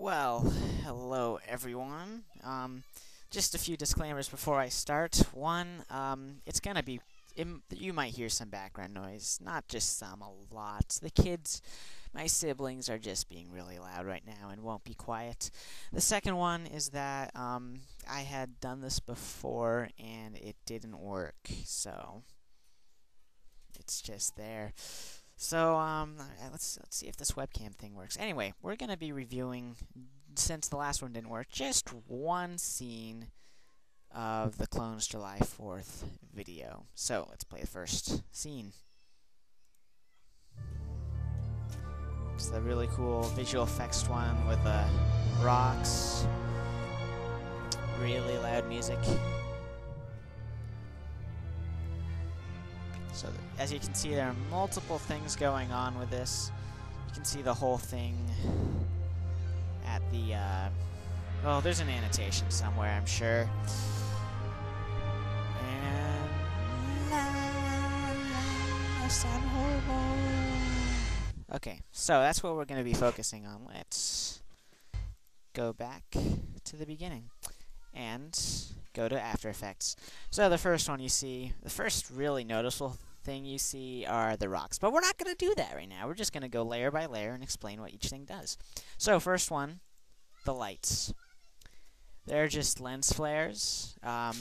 Well, hello everyone. Just a few disclaimers before I start. One, it's gonna be, you might hear some background noise, not just some, a lot. The kids, my siblings, are just being really loud right now and won't be quiet. The second one is that I had done this before and it didn't work, so it's just there. So let's see if this webcam thing works. Anyway, we're gonna be reviewing, since the last one didn't work, just one scene of the Clones July 4th video. So let's play the first scene. It's the really cool visual effects one with the rocks, really loud music. So as you can see, there are multiple things going on with this. You can see the whole thing at the, oh, there's an annotation somewhere, I'm sure. And okay, so that's what we're going to be focusing on. Let's go back to the beginning and go to After Effects. So the first one you see, the first really noticeable thing you see are the rocks. But we're not going to do that right now. We're just going to go layer by layer and explain what each thing does. So first one, the lights. They're just lens flares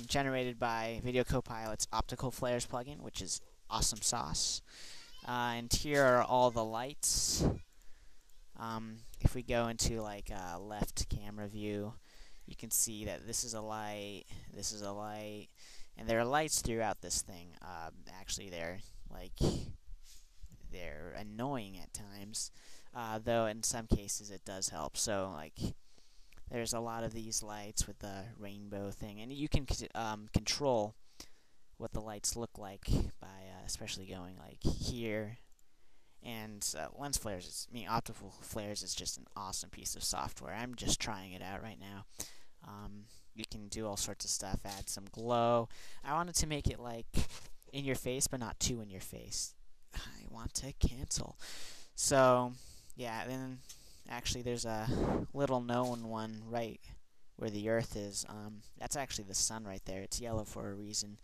generated by Video Copilot's Optical Flares plugin, which is awesome sauce. And here are all the lights. If we go into like left camera view, you can see that this is a light, and there are lights throughout this thing. Actually, they're annoying at times, though in some cases it does help. So there's a lot of these lights with the rainbow thing, and you can control what the lights look like by especially going like here. And lens flares, optical flares is just an awesome piece of software. I'm just trying it out right now. You can do all sorts of stuff, add some glow. I wanted to make it like in your face, but not too in your face. I want to cancel. So, yeah, then actually there's a little known one right where the Earth is. That's actually the sun right there. It's yellow for a reason.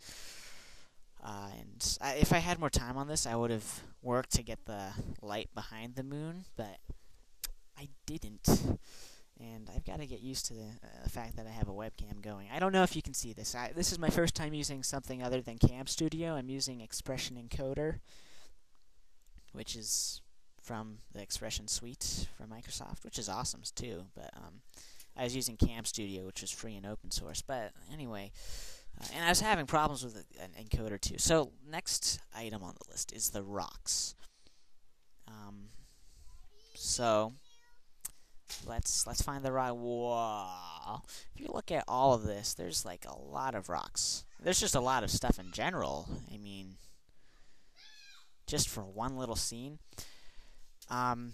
If I had more time on this, I would have worked to get the light behind the moon, but I didn't. And I've got to get used to the fact that I have a webcam going. I don't know if you can see this. This is my first time using something other than Cam Studio. I'm using Expression Encoder, which is from the Expression Suite from Microsoft, which is awesome too. But I was using Cam Studio, which is free and open source. But anyway, and I was having problems with an encoder too. So next item on the list is the rocks. So let's find the rock. Whoa! If you look at all of this, there's like a lot of rocks. There's just a lot of stuff in general. I mean, just for one little scene. And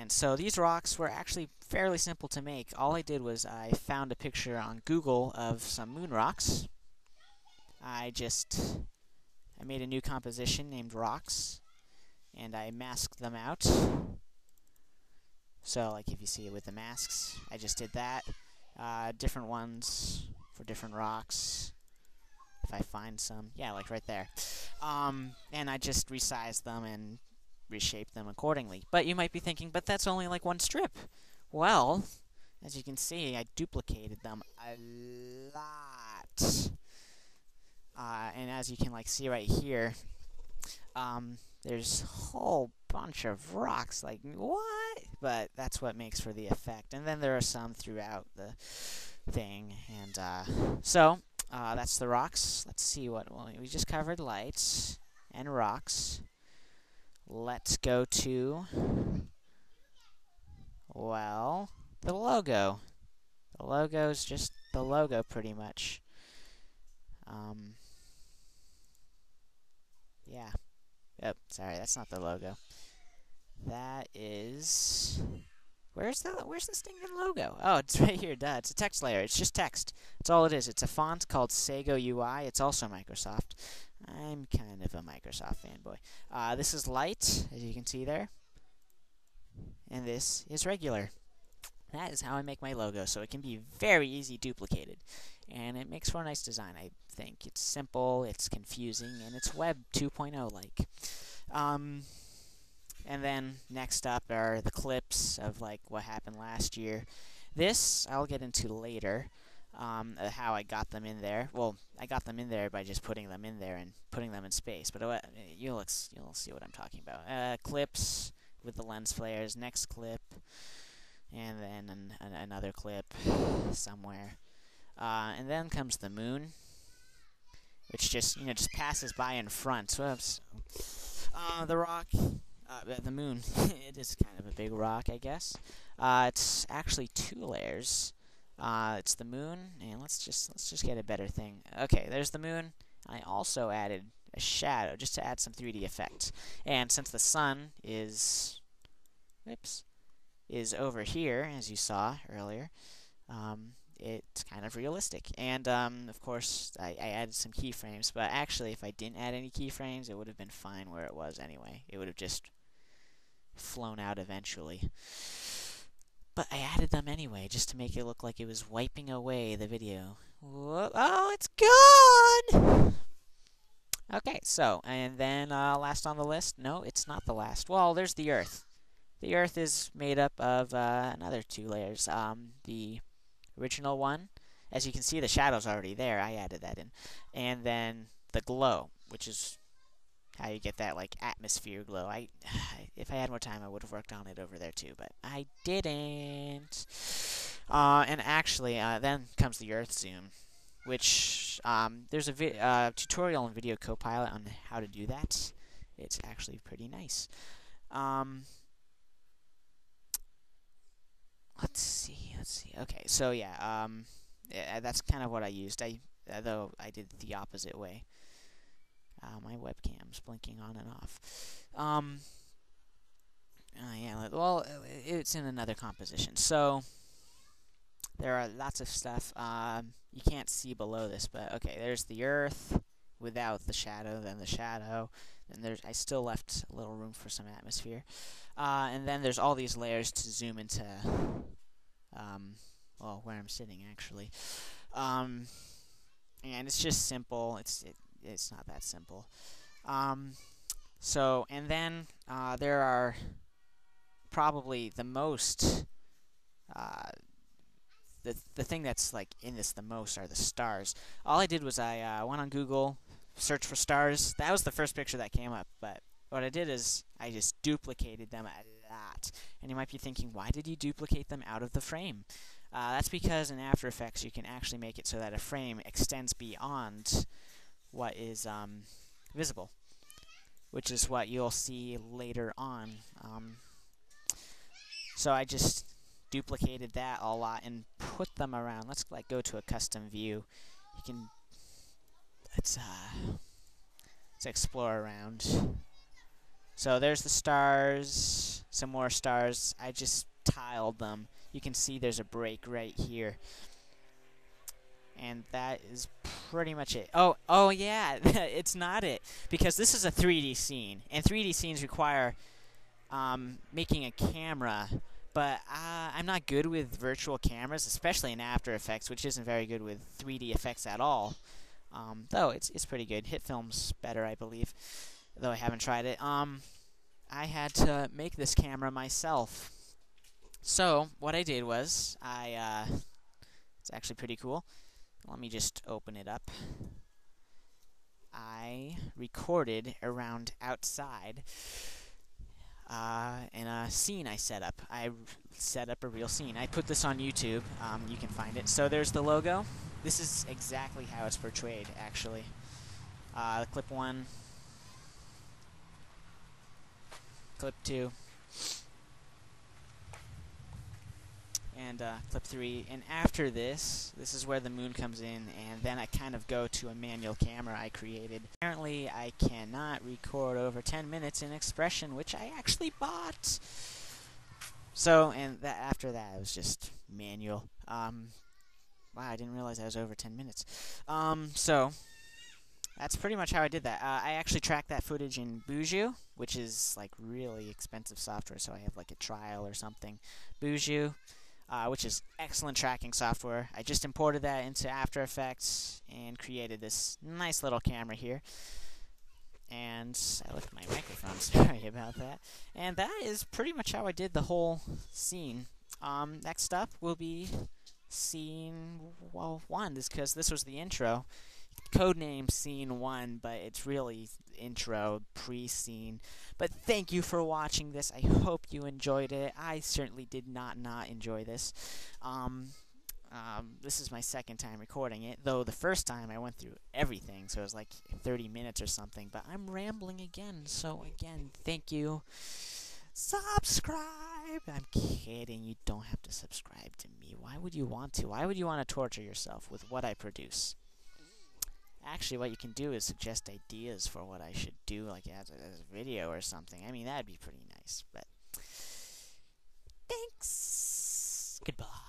so these rocks were actually fairly simple to make. All I did was I found a picture on Google of some moon rocks. I made a new composition named Rocks, and I masked them out. So, like if you see it with the masks, I just did that. Different ones for different rocks. If I find some, yeah, like right there. And I just resized them and reshaped them accordingly. But you might be thinking, but that's only like one strip. Well, as you can see, I duplicated them a lot. And as you can see right here, there's a whole bunch of rocks. Like, what? But that's what makes for the effect. And then there are some throughout the thing. And so that's the rocks. Let's see what we just covered: lights and rocks. Let's go to, well, the logo. The logo's just the logo, pretty much. Yeah. Yep, sorry, that's not the logo. That is... Where's the stinking logo? Oh, it's right here, duh. It's a text layer. It's just text. That's all it is. It's a font called Sago UI. It's also Microsoft. I'm kind of a Microsoft fanboy. This is light, as you can see there. and this is regular. That is how I make my logo, so it can be very easy duplicated. And it makes for a nice design, I think. It's simple, it's confusing, and it's Web 2.0 like. And then next up are the clips of like what happened last year. This I'll get into later, how I got them in there. Well, I got them in there by just putting them in there and putting them in space. But you'll see what I'm talking about. Clips with the lens flares. Next clip, and then another clip somewhere. And then comes the moon, which just passes by in front. Whoops. The rock, the moon. It is kind of a big rock, I guess. It's actually 2 layers. It's the moon, and let's just get a better thing. Okay, there's the moon. I also added a shadow just to add some 3D effect. And since the sun is over here, as you saw earlier, it's kind of realistic. And of course, I added some keyframes, but actually, if I didn't add any keyframes, it would have been fine where it was anyway. It would have just flown out eventually. But I added them anyway, just to make it look like it was wiping away the video. Whoa, oh, it's gone! Okay, so, and then last on the list, no, it's not the last. Well, there's the Earth. The Earth is made up of another 2 layers. The original one, as you can see, the shadow's already there. I added that in. And then the glow, which is how you get that like atmosphere glow. If I had more time, I would have worked on it over there too, but I didn't. And actually, then comes the Earth zoom, which there's a tutorial in Video Copilot on how to do that. It's actually pretty nice. Let's see. Okay, so yeah, that's kind of what I used. Though I did it the opposite way. My webcam's blinking on and off. Yeah, well, it's in another composition. So, there are lots of stuff. You can't see below this, but okay, there's the Earth without the shadow, then the shadow, and I still left a little room for some atmosphere. And then there's all these layers to zoom into, well, where I'm sitting, actually. And it's just simple. It's not that simple. So, and then there are probably the most, the thing that's like in this the most are the stars. All I did was I went on Google, searched for stars. That was the first picture that came up, but what I did is I just duplicated them a lot. And you might be thinking, why did you duplicate them out of the frame? That's because in After Effects you can actually make it so that a frame extends beyond what is visible, which is what you'll see later on. So I just duplicated that a lot and put them around. Let's like go to a custom view. You can let's explore around. So there's the stars, some more stars. I just tiled them. You can see there's a break right here. And that is pretty much it. Oh yeah, it's not it. Because this is a 3D scene. And 3D scenes require making a camera. But I'm not good with virtual cameras, especially in After Effects, which isn't very good with 3D effects at all. Though it's pretty good. HitFilm's better, I believe. Though I haven't tried it. I had to make this camera myself. So, what I did was, it's actually pretty cool. Let me just open it up. I recorded around outside in a scene I set up. I set up a real scene. I put this on YouTube. You can find it. So there's the logo. This is exactly how it's portrayed, actually. Clip 1. Clip 2. And clip 3, and after this is where the moon comes in, and then I kind of go to a manual camera I created. Apparently, I cannot record over 10 minutes in Expression, which I actually bought. So, and after that, it was just manual. Wow, I didn't realize I was over 10 minutes. So, that's pretty much how I did that. I actually tracked that footage in Buju, which is like really expensive software, so I have like a trial or something. Buju, which is excellent tracking software. I just imported that into After Effects and created this nice little camera here. And I left my microphone, sorry about that. And that is pretty much how I did the whole scene. Next up will be scene, well, 1, because this was the intro. Codename Scene 1, but it's really intro, pre-scene. But thank you for watching this. I hope you enjoyed it. I certainly did not enjoy this. This is my second time recording it, though the first time I went through everything, so it was like 30 minutes or something, but I'm rambling again, so again, thank you. Subscribe! I'm kidding, you don't have to subscribe to me. Why would you want to? Why would you want to torture yourself with what I produce? Actually, what you can do is suggest ideas for what I should do, like as a video or something. I mean, that'd be pretty nice, but thanks! Goodbye.